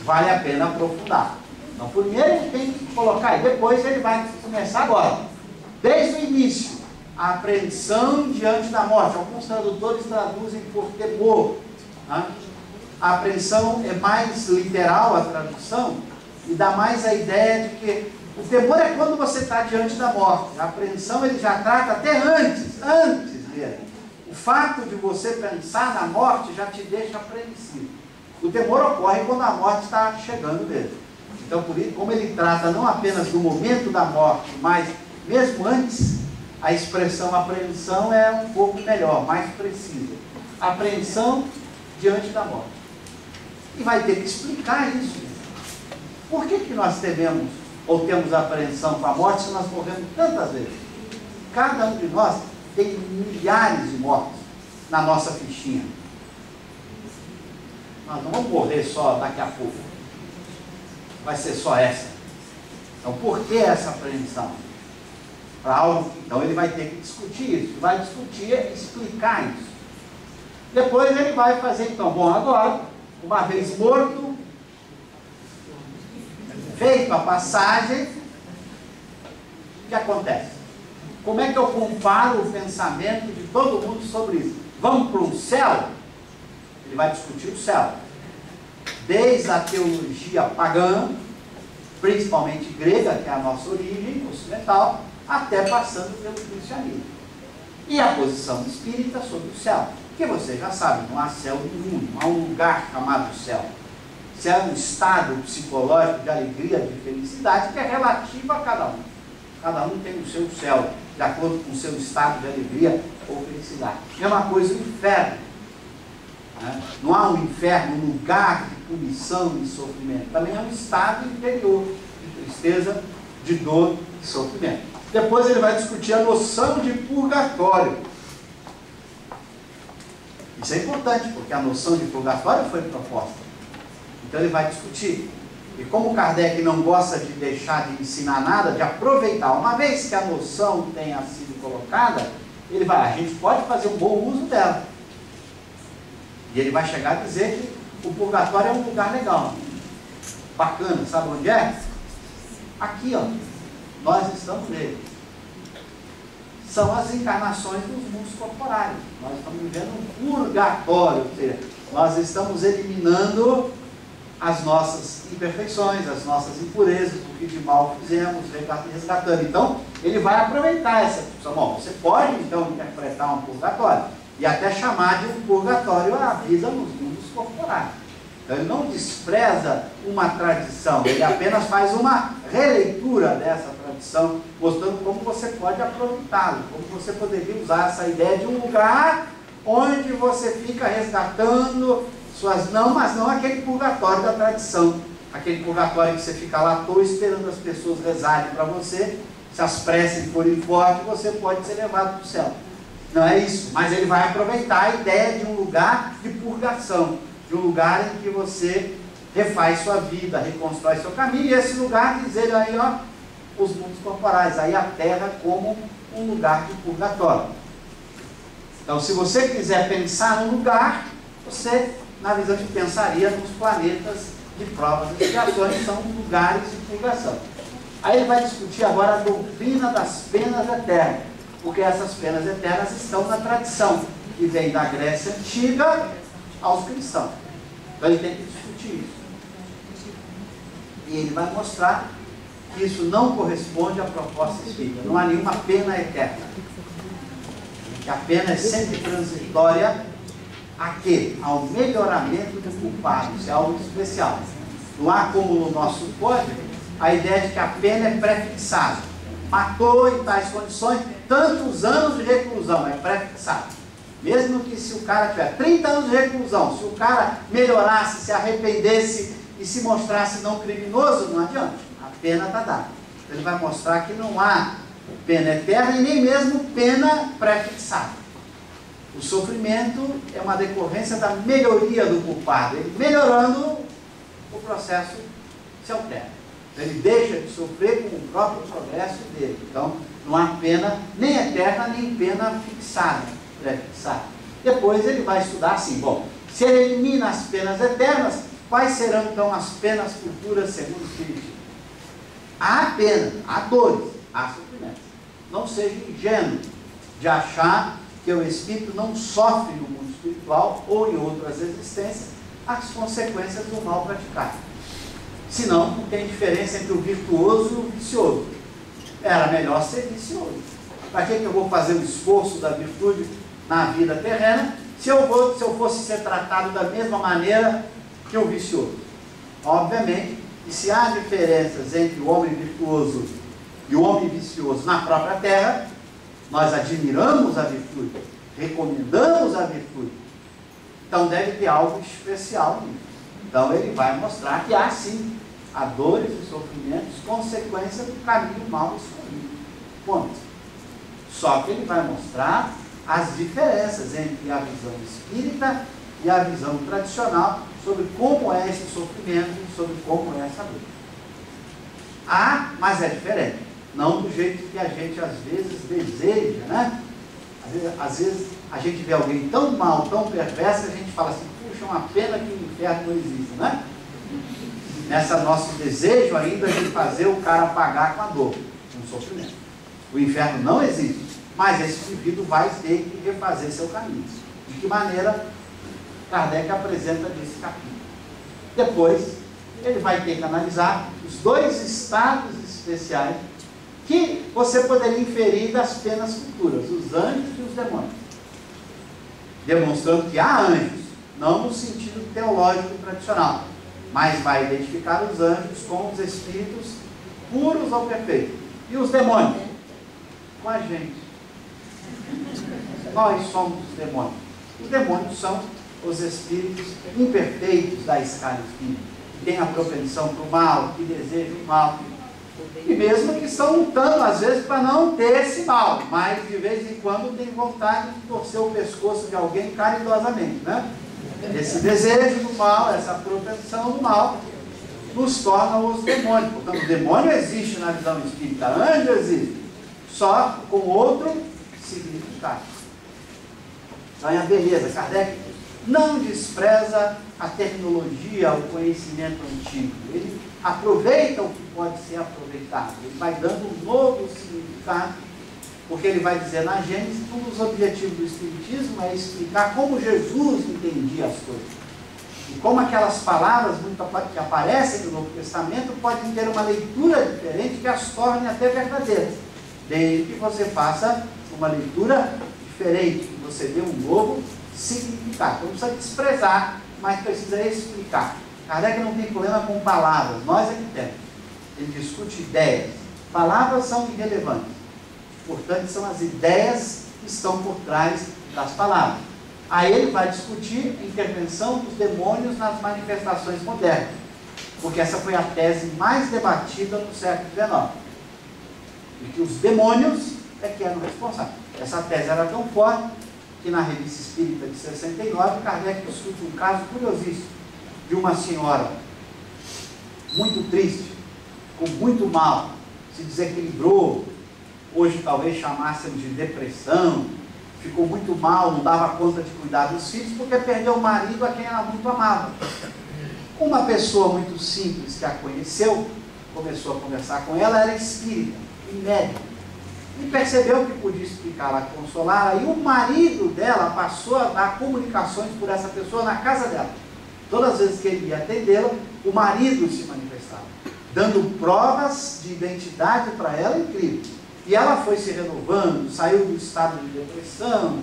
vale a pena aprofundar. Então, primeiro ele tem que colocar, e depois ele vai começar agora. Desde o início, a apreensão diante da morte. Alguns tradutores traduzem por temor. Né? A apreensão é mais literal, a tradução, e dá mais a ideia de que o temor é quando você está diante da morte. A apreensão ele já trata até antes dele. O fato de você pensar na morte já te deixa apreensivo. O temor ocorre quando a morte está chegando mesmo. Então, por isso, como ele trata não apenas do momento da morte, mas mesmo antes, a expressão apreensão é um pouco melhor, mais precisa. Apreensão diante da morte. E vai ter que explicar isso. Por que nós tememos ou temos apreensão com a morte se nós morremos tantas vezes? Cada um de nós tem milhares de mortes na nossa fichinha. Nós não vamos morrer só daqui a pouco. Vai ser só essa. Então, por que essa apreensão? Para algo. Então, ele vai ter que discutir isso. Vai discutir e explicar isso. Depois ele vai fazer, então, bom, agora, uma vez morto, feito a passagem, o que acontece? Como é que eu comparo o pensamento de todo mundo sobre isso? Vamos para o céu? Ele vai discutir o céu. Desde a teologia pagã, principalmente grega, que é a nossa origem ocidental, até passando pelo cristianismo. E a posição espírita sobre o céu. Porque você já sabe, não há céu nenhum, não há um lugar chamado céu. Céu é um estado psicológico de alegria, de felicidade, que é relativo a cada um. Cada um tem o seu céu, de acordo com o seu estado de alegria ou felicidade. Mesma coisa o inferno. Não há um inferno, um lugar de punição e sofrimento. Também é um estado interior de tristeza, de dor e sofrimento. Depois ele vai discutir a noção de purgatório. Isso é importante, porque a noção de purgatório foi proposta. Então ele vai discutir. E como Kardec não gosta de deixar de ensinar nada, de aproveitar, uma vez que a noção tenha sido colocada, ele vai, a gente pode fazer um bom uso dela. E ele vai chegar a dizer que o purgatório é um lugar legal, bacana, sabe onde é? Aqui, ó, nós estamos nele. São as encarnações dos mundos corporais. Nós estamos vivendo um purgatório, ou seja, nós estamos eliminando as nossas imperfeições, as nossas impurezas, o que de mal fizemos, resgatando. Então, ele vai aproveitar essa discussão. Bom, você pode, então, interpretar um purgatório e até chamar de um purgatório a vida nos mundos corporais. Então, ele não despreza uma tradição, ele apenas faz uma releitura dessa tradição, mostrando como você pode aproveitá-lo, como você poderia usar essa ideia de um lugar onde você fica resgatando suas mas não aquele purgatório da tradição, aquele purgatório que você fica lá à toa esperando as pessoas rezarem para você, se as preces forem fortes, você pode ser levado para o céu. Não é isso, mas ele vai aproveitar a ideia de um lugar de purgação, de um lugar em que você refaz sua vida, reconstrói seu caminho, e esse lugar diz ele aí, ó, os mundos corporais, aí a Terra como um lugar de purgatório. Então, se você quiser pensar num lugar, você, na visão de pensaria nos planetas de provas e expiações, que são lugares de purgação. Aí ele vai discutir agora a doutrina das penas eternas, porque essas penas eternas estão na tradição, que vem da Grécia Antiga aos cristãos. Então ele tem que discutir isso. E ele vai mostrar que isso não corresponde à proposta espírita. Não há nenhuma pena eterna. Que a pena é sempre transitória a quê? Ao melhoramento do culpado. Isso é algo especial. Não há como no nosso código a ideia de que a pena é prefixada. Matou em tais condições, tantos anos de reclusão, é prefixado. Mesmo que se o cara tiver 30 anos de reclusão, se o cara melhorasse, se arrependesse e se mostrasse não criminoso, não adianta. A pena está dada. Ele vai mostrar que não há pena eterna e nem mesmo pena prefixada. O sofrimento é uma decorrência da melhoria do culpado. Ele melhorando, o processo se altera. Ele deixa de sofrer com o próprio progresso dele. Então, não há pena nem eterna, nem pena fixada, prefixada. Depois ele vai estudar assim, bom, se ele elimina as penas eternas, Quais serão então as penas futuras segundo o Espiritismo? Há pena, há dores, há sofrimentos. Não seja ingênuo de achar que o espírito não sofre no mundo espiritual ou em outras existências as consequências do mal praticado. Senão, não tem diferença entre o virtuoso e o vicioso. Era melhor ser vicioso. Para que eu vou fazer o esforço da virtude na vida terrena se eu fosse ser tratado da mesma maneira que o vicioso? Obviamente, e se há diferenças entre o homem virtuoso e o homem vicioso na própria terra, nós admiramos a virtude, recomendamos a virtude. Então deve ter algo especial nisso. Então ele vai mostrar que há sim, há dores e sofrimentos, consequência do caminho mal escolhido. Ponto. Só que ele vai mostrar as diferenças entre a visão espírita e a visão tradicional sobre como é esse sofrimento e sobre como é essa dor. Há, mas é diferente. Não do jeito que a gente às vezes deseja, né? Às vezes a gente vê alguém tão mal, tão perverso, que a gente fala assim, puxa, uma pena que o inferno não existe, né? Nessa nosso desejo ainda de fazer o cara pagar com a dor, com o sofrimento. O inferno não existe, mas esse indivíduo vai ter que refazer seu caminho. De que maneira Kardec apresenta nesse capítulo. Depois, ele vai ter que analisar os dois estados especiais que você poderia inferir das penas futuras, os anjos e os demônios. Demonstrando que há anjos, não no sentido teológico tradicional, mas vai identificar os anjos com os espíritos puros ou perfeitos. E os demônios? Com a gente. Nós somos os demônios. Os demônios são os espíritos imperfeitos da escala espírita, que têm a propensão para o mal, que desejam o mal, e mesmo que estão lutando às vezes para não ter esse mal, mas de vez em quando tem vontade de torcer o pescoço de alguém caridosamente, né? Esse desejo do mal, essa propensão do mal, nos torna os demônios. Portanto, o demônio existe na visão espírita, anjo existe, só com outro significado. Então é a beleza. Kardec não despreza a tecnologia, o conhecimento antigo. Ele aproveita o que pode ser aproveitado. Ele vai dando um novo significado, porque ele vai dizer na Gênesis que um dos objetivos do Espiritismo é explicar como Jesus entendia as coisas. E como aquelas palavras que aparecem no Novo Testamento podem ter uma leitura diferente que as torne até verdadeiras. Desde que você faça uma leitura diferente, que você dê um novo significado. Então não precisa desprezar, mas precisa explicar. Kardec não tem problema com palavras, nós é que temos. Ele discute ideias. Palavras são irrelevantes. Portanto, são as ideias que estão por trás das palavras. Aí ele vai discutir a intervenção dos demônios nas manifestações modernas, porque essa foi a tese mais debatida no século XIX. E que os demônios é que eram responsáveis. Essa tese era tão forte que na Revista Espírita de 69, Kardec discute um caso curiosíssimo de uma senhora muito triste, com muito mal, se desequilibrou, hoje talvez chamássemos de depressão, ficou muito mal, não dava conta de cuidar dos filhos, porque perdeu o marido a quem ela muito amava. Uma pessoa muito simples que a conheceu, começou a conversar com ela, era espírita e médica, e percebeu que podia explicá-la, consolá-la, e o marido dela passou a dar comunicações por essa pessoa na casa dela. Todas as vezes que ele ia atendê-la, o marido se manifestava, dando provas de identidade para ela incrível. E ela foi se renovando, saiu do estado de depressão,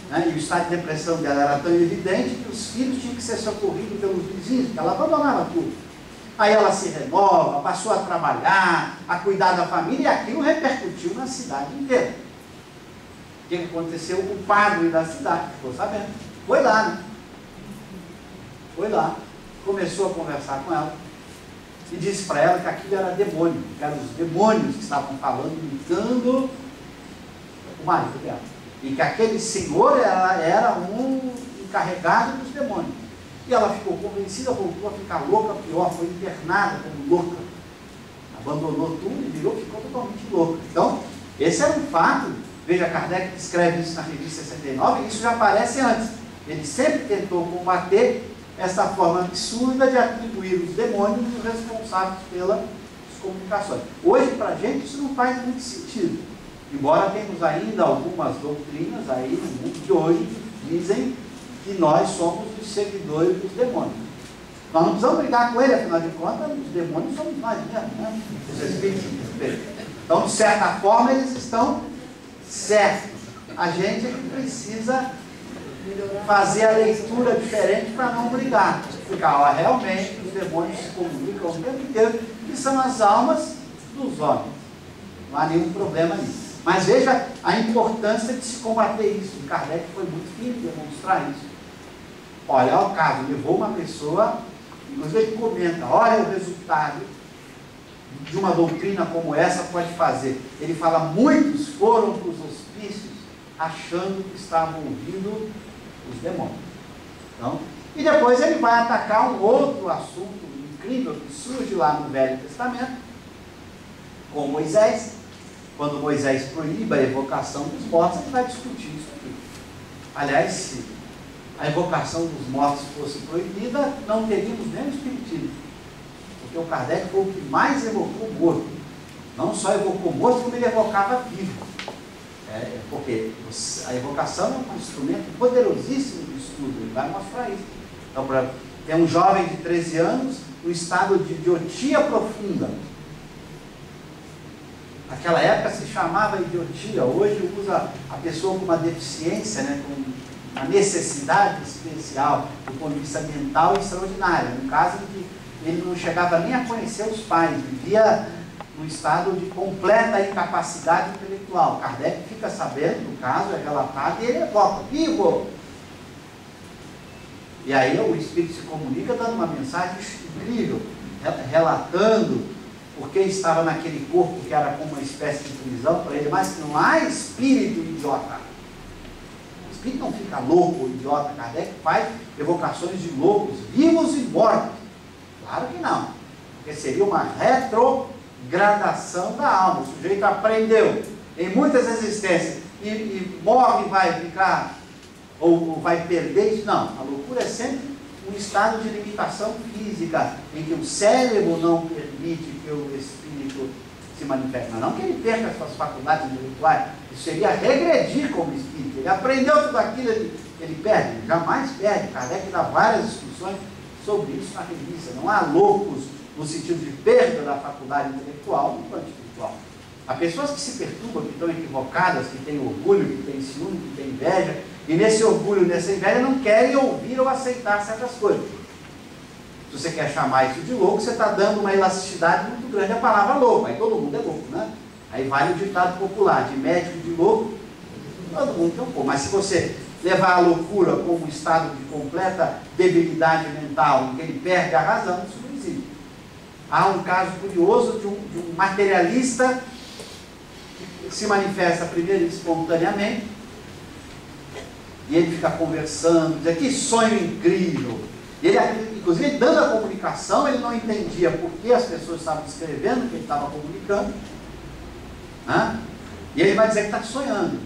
né? E o estado de depressão dela era tão evidente que os filhos tinham que ser socorridos pelos vizinhos, porque ela abandonava tudo. Aí ela se renova, passou a trabalhar, a cuidar da família, e aquilo repercutiu na cidade inteira. O que aconteceu? O padre da cidade ficou sabendo. Foi lá, né? Foi lá, começou a conversar com ela e disse para ela que aquilo era demônio, que eram os demônios que estavam falando, imitando o marido dela. E que aquele senhor era um encarregado dos demônios. E ela ficou convencida, voltou a ficar louca, pior, foi internada como louca. Abandonou tudo e ficou totalmente louca. Então, esse era um fato. Veja, Kardec descreve isso na Revista 69, e isso já aparece antes. Ele sempre tentou combater essa forma absurda de atribuir os demônios os responsáveis pelas comunicações. Hoje, para a gente, isso não faz muito sentido. Embora temos ainda algumas doutrinas aí no mundo de hoje que dizem que nós somos os seguidores dos demônios. Nós não precisamos brigar com ele, afinal de contas, os demônios somos nós mesmos, né? Os espíritos. Então, de certa forma, eles estão certos. A gente é que precisa fazer a leitura diferente para não brigar. Explicar, ó, realmente, os demônios se comunicam o tempo inteiro, que são as almas dos homens. Não há nenhum problema nisso. Mas veja a importância de se combater isso. O Kardec foi muito firme em demonstrar isso. Olha, o caso, levou uma pessoa, inclusive ele comenta, olha o resultado de uma doutrina como essa pode fazer. Ele fala, muitos foram para os hospícios achando que estavam ouvindo os demônios. Então, e depois ele vai atacar um outro assunto incrível que surge lá no Velho Testamento, com Moisés. Quando Moisés proíbe a evocação dos mortos, ele vai discutir isso aqui. Aliás, se a evocação dos mortos fosse proibida, não teríamos nem o espiritismo. Porque o Kardec foi o que mais evocou morto. Não só evocou morto, como ele evocava vivo. Porque a evocação é um instrumento poderosíssimo de estudo, ele vai mostrar isso. Então, tem um jovem de 13 anos, no estado de idiotia profunda. Naquela época se chamava idiotia, hoje usa a pessoa com uma deficiência, né, com uma necessidade especial, do ponto de vista mental extraordinária. No caso de ele não chegava nem a conhecer os pais, vivia num estado de completa incapacidade intelectual. Kardec fica sabendo do caso, é relatado, e ele evoca, vivo! E aí o Espírito se comunica dando uma mensagem incrível, relatando porque estava naquele corpo que era como uma espécie de prisão para ele, mas não há espírito idiota. O espírito não fica louco ou idiota. Kardec faz evocações de loucos, vivos e mortos. Claro que não, porque seria uma retrogradação da alma. O sujeito aprendeu em muitas existências e morre e vai ficar, ou vai perder isso. Não, a loucura é sempre um estado de limitação física, em que o cérebro não permite que o espírito se manifeste. Mas não que ele perca as suas faculdades intelectuais, isso seria regredir como espírito. Ele aprendeu tudo aquilo, ele perde, ele jamais perde. Kardec dá várias discussões sobre isso na revista. Não há loucos no sentido de perda da faculdade intelectual no plano espiritual. Há pessoas que se perturbam, que estão equivocadas, que têm orgulho, que têm ciúme, que têm inveja, e nesse orgulho, nessa inveja, não querem ouvir ou aceitar certas coisas. Se você quer chamar isso de louco, você está dando uma elasticidade muito grande à palavra louco. Aí todo mundo é louco, né? Aí vale o ditado popular, de médico de louco, todo mundo tem um pouco. Mas se você levar a loucura como um estado de completa debilidade mental, em que ele perde a razão, isso não existe. Há um caso curioso de um materialista que se manifesta primeiro espontaneamente, e ele fica conversando, dizendo, que sonho incrível. E ele, inclusive, dando a comunicação, ele não entendia por que as pessoas estavam escrevendo o que ele estava comunicando. Né? E ele vai dizer que está sonhando,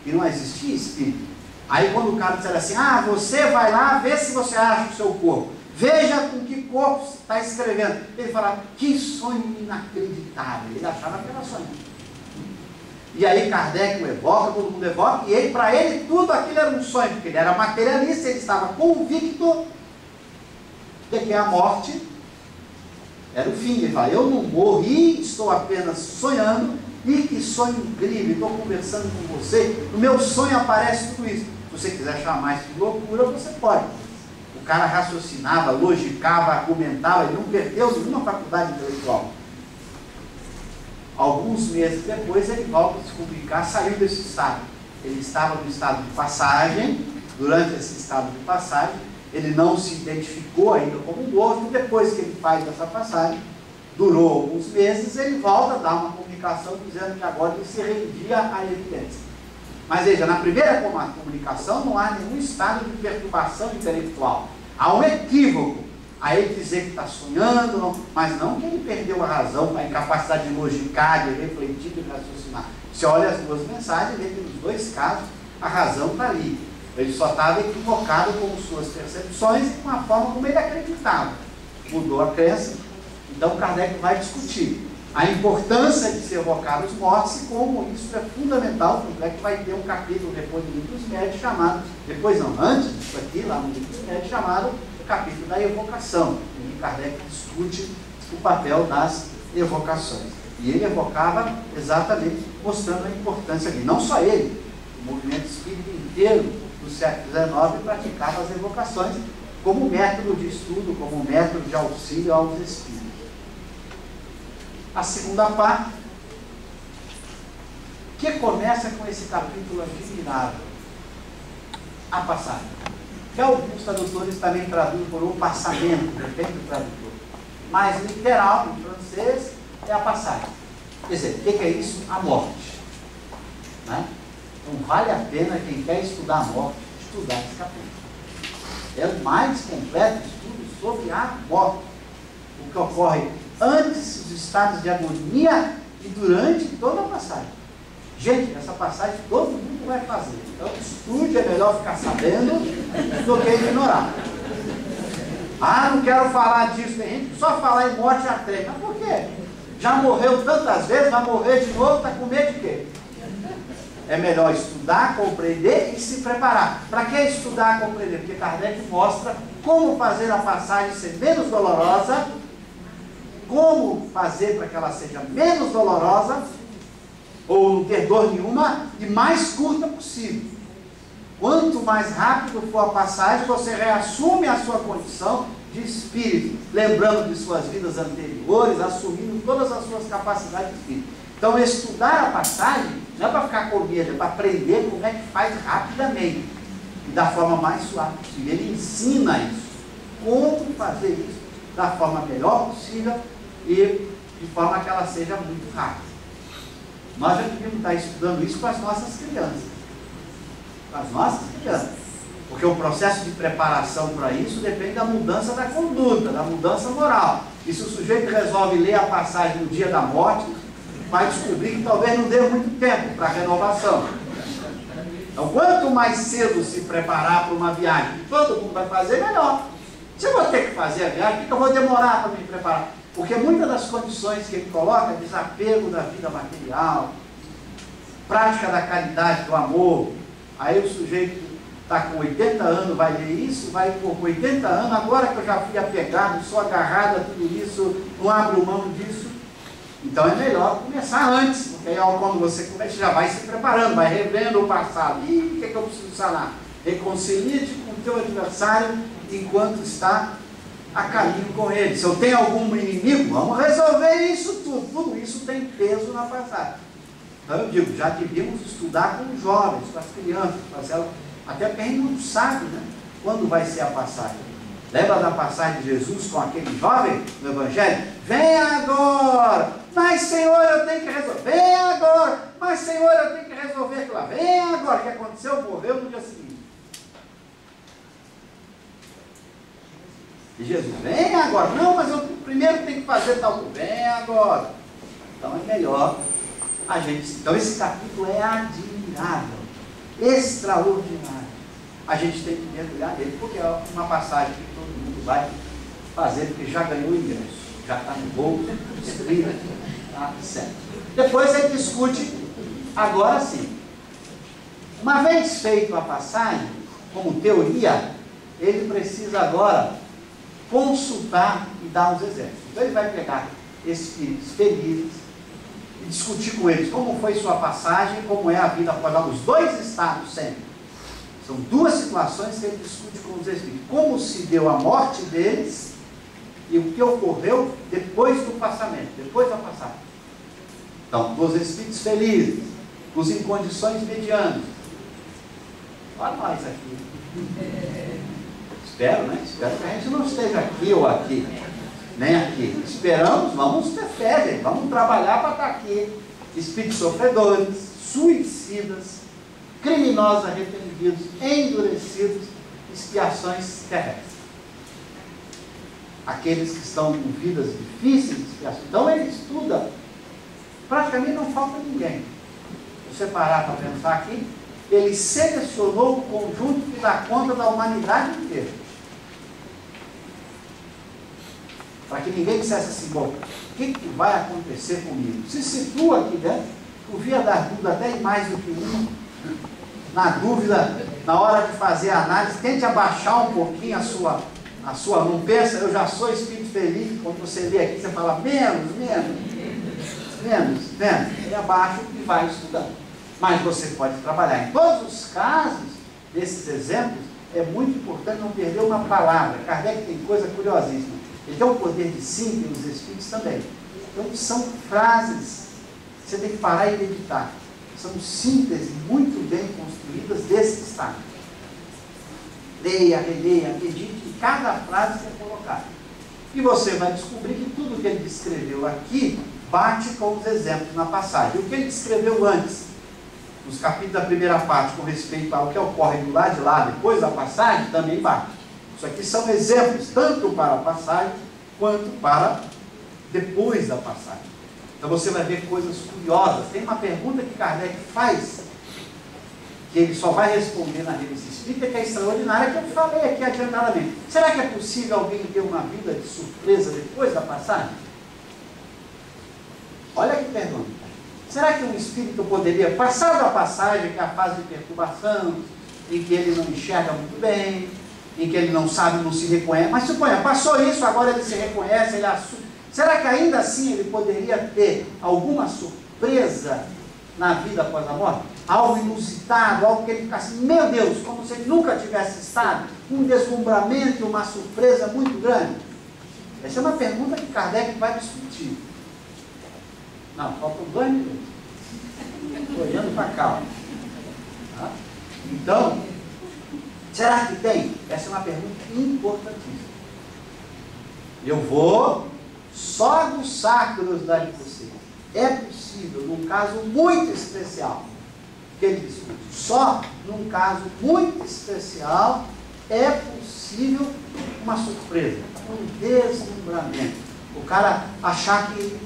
que não existia espírito. Aí quando o cara disser assim, você vai lá, vê se você acha o seu corpo. Veja com que corpo está escrevendo. Ele fala, que sonho inacreditável. Ele achava que era sonho. E aí Kardec o evoca, todo mundo evoca, e para ele tudo aquilo era um sonho, porque ele era materialista, ele estava convicto de que a morte era o fim. Ele fala, eu não morri, estou apenas sonhando, e que sonho incrível, estou conversando com você, no meu sonho aparece tudo isso. Se você quiser chamar isso de loucura, você pode. O cara raciocinava, logicava, argumentava, ele não perdeu nenhuma faculdade intelectual. Alguns meses depois ele volta a se comunicar, saiu desse estado. Ele estava no estado de passagem, durante esse estado de passagem, ele não se identificou ainda como morto, e depois que ele faz essa passagem, durou alguns meses, ele volta a dar uma comunicação dizendo que agora ele se rendia à evidência. Mas veja, na primeira comunicação não há nenhum estado de perturbação intelectual. Há um equívoco. A ele dizer que está sonhando, mas não que ele perdeu a razão, a incapacidade de logicar, de refletir, de raciocinar. Você olha as duas mensagens, vê que nos dois casos a razão está ali. Ele só estava equivocado com suas percepções e com a forma como ele acreditava. Mudou a crença. Então Kardec vai discutir a importância de se evocar os mortos e como isso é fundamental. Tanto é que vai ter um capítulo depois do Livro dos Médios chamado, depois não, antes disso aqui, lá no Livro dos Médios, chamado o capítulo da evocação, em que Kardec discute o papel das evocações. E ele evocava exatamente mostrando a importância ali. Não só ele, o movimento espírita inteiro do século XIX praticava as evocações como método de estudo, como método de auxílio aos espíritos. A segunda parte, que começa com esse capítulo admirável, a passagem, que alguns tradutores também traduzem por um passamento, depende do tradutor. Mais literal, em francês, é a passagem. Quer dizer, o que é isso? A morte. Né? Então vale a pena quem quer estudar a morte, estudar esse capítulo. É o mais completo estudo sobre a morte. O que ocorre antes dos estados de agonia e durante toda a passagem. Gente, essa passagem todo mundo vai fazer. Então estude, é melhor ficar sabendo do que ignorar. Ah, não quero falar disso. Tem gente que só falar em morte já treme. Mas por quê? Já morreu tantas vezes, vai morrer de novo, está com medo de quê? É melhor estudar, compreender e se preparar. Para que estudar, compreender? Porque Kardec mostra como fazer a passagem ser menos dolorosa, como fazer para que ela seja menos dolorosa, ou não ter dor nenhuma, e mais curta possível. Quanto mais rápido for a passagem, você reassume a sua condição de espírito, lembrando de suas vidas anteriores, assumindo todas as suas capacidades de espírito. Então, estudar a passagem não é para ficar com medo, é para aprender como é que faz rapidamente e da forma mais suave possível. Ele ensina isso, como fazer isso da forma melhor possível e de forma que ela seja muito rápida. Nós já devíamos estar estudando isso com as nossas crianças. Com as nossas crianças. Porque o processo de preparação para isso depende da mudança da conduta, da mudança moral. E se o sujeito resolve ler a passagem no dia da morte, vai descobrir que talvez não dê muito tempo para a renovação. Então, quanto mais cedo se preparar para uma viagem que todo mundo vai fazer, melhor. Se eu vou ter que fazer a viagem, por que eu vou demorar para me preparar? Porque muitas das condições que ele coloca, desapego da vida material, prática da caridade, do amor, aí o sujeito está com 80 anos, vai ler isso, vai por 80 anos, agora que eu já fui apegado, sou agarrado a tudo isso, não abro mão disso. Então é melhor começar antes, porque aí quando você começa, já vai se preparando, vai revendo o passado. Ih, o que é que eu preciso sanar? Reconcilie-te com o teu adversário enquanto está a caminho com ele. Se eu tenho algum inimigo, vamos resolver isso tudo. Tudo isso tem peso na passagem. Então eu digo, já devíamos estudar com os jovens, com as crianças, até porque a gente não sabe, né, quando vai ser a passagem. Lembra da passagem de Jesus com aquele jovem no Evangelho? Vem agora! Mas Senhor, eu tenho que resolver. Vem agora! Mas Senhor, eu tenho que resolver aquilo lá. Vem agora! O que aconteceu? Morreu no dia seguinte. E Jesus, vem agora! Não, mas eu primeiro tenho que fazer tal coisa. Vem agora! Então é melhor a gente... Então esse capítulo é admirável, extraordinário. A gente tem que mergulhar nele, porque é uma passagem que todo mundo vai fazer, porque já ganhou o ingresso, já está no bolso, escrito, tá certo. Depois ele discute, agora sim. Uma vez feito a passagem, como teoria, ele precisa agora consultar e dar uns exemplos. Então ele vai pegar espíritos felizes e discutir com eles como foi sua passagem, como é a vida após os dois estados sempre. São duas situações que ele discute com os espíritos. Como se deu a morte deles e o que ocorreu depois do passamento, depois da passagem. Então, dos espíritos felizes, os em condições medianas. Olha nós aqui. Espero, né? Espero que a gente não esteja aqui ou aqui, nem aqui. Esperamos, vamos ter fé, gente. Vamos trabalhar para estar aqui. Espíritos sofredores, suicidas, criminosos arrependidos, endurecidos, expiações terrestres. Aqueles que estão com vidas difíceis de expiação. Então ele estuda, praticamente não falta ninguém. Se você parar para pensar aqui, Ele selecionou o conjunto que dá conta da humanidade inteira. Para que ninguém dissesse assim, bom, o que vai acontecer comigo? Se situa aqui dentro, por via das dúvidas, até em mais do que uma. Na dúvida, na hora de fazer a análise, tente abaixar um pouquinho a sua, não pensa, eu já sou espírito feliz, quando você lê aqui, você fala, menos, e abaixa e vai estudando. Mas você pode trabalhar. Em todos os casos, desses exemplos, é muito importante não perder uma palavra. Kardec tem coisa curiosíssima. Ele tem um poder de síntese, os espíritos também. Então, são frases, você tem que parar e meditar. São sínteses muito bem construídas desse estado. Leia, releia, medite em cada frase que é colocada. E você vai descobrir que tudo que ele descreveu aqui bate com os exemplos na passagem. O que ele descreveu antes, nos capítulos da primeira parte, com respeito ao que ocorre do lado de lá, depois da passagem, também bate. Isso aqui são exemplos tanto para a passagem, quanto para depois da passagem. Então você vai ver coisas curiosas. Tem uma pergunta que Kardec faz, que ele só vai responder na Revista Espírita, que é extraordinária, que eu falei aqui adiantadamente. Será que é possível alguém ter uma vida de surpresa depois da passagem? Olha que pergunta. Será que um espírito poderia, passado a passagem, que é a fase de perturbação, em que ele não enxerga muito bem, em que ele não sabe, não se reconhece, mas suponha, passou isso, agora ele se reconhece, ele assume. Será que ainda assim ele poderia ter alguma surpresa na vida após a morte? Algo inusitado, algo que ele ficasse, meu Deus, como se ele nunca tivesse estado, um deslumbramento, uma surpresa muito grande? Essa é uma pergunta que Kardec vai discutir. Não, faltam 2 minutos. Estou olhando para cá. Tá? Então, será que tem? Essa é uma pergunta importantíssima. Eu vou só aguçar a curiosidade de vocês. É possível, num caso muito especial, que ele discute, só num caso muito especial, é possível uma surpresa, um deslumbramento. O cara achar que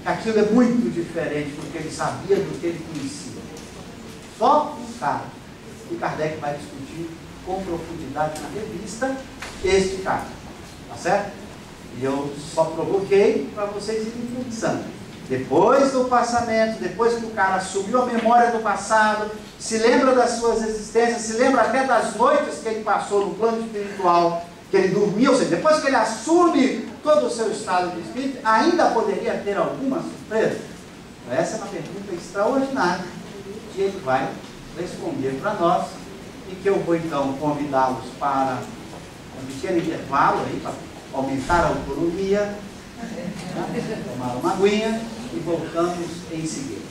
aquilo é muito diferente do que ele sabia, do que ele conhecia. Só um caso. E Kardec vai discutir com profundidade na revista este caso. Tá certo? E eu só provoquei para vocês irem pensando. Depois do passamento, depois que o cara assumiu a memória do passado, se lembra das suas existências, se lembra até das noites que ele passou no plano espiritual, que ele dormiu, ou seja, depois que ele assume todo o seu estado de espírito, ainda poderia ter alguma surpresa? Essa é uma pergunta extraordinária que ele vai responder para nós e que eu vou então convidá-los para um pequeno intervalo aí, para aumentar a autonomia, tomar uma aguinha e voltamos em seguida.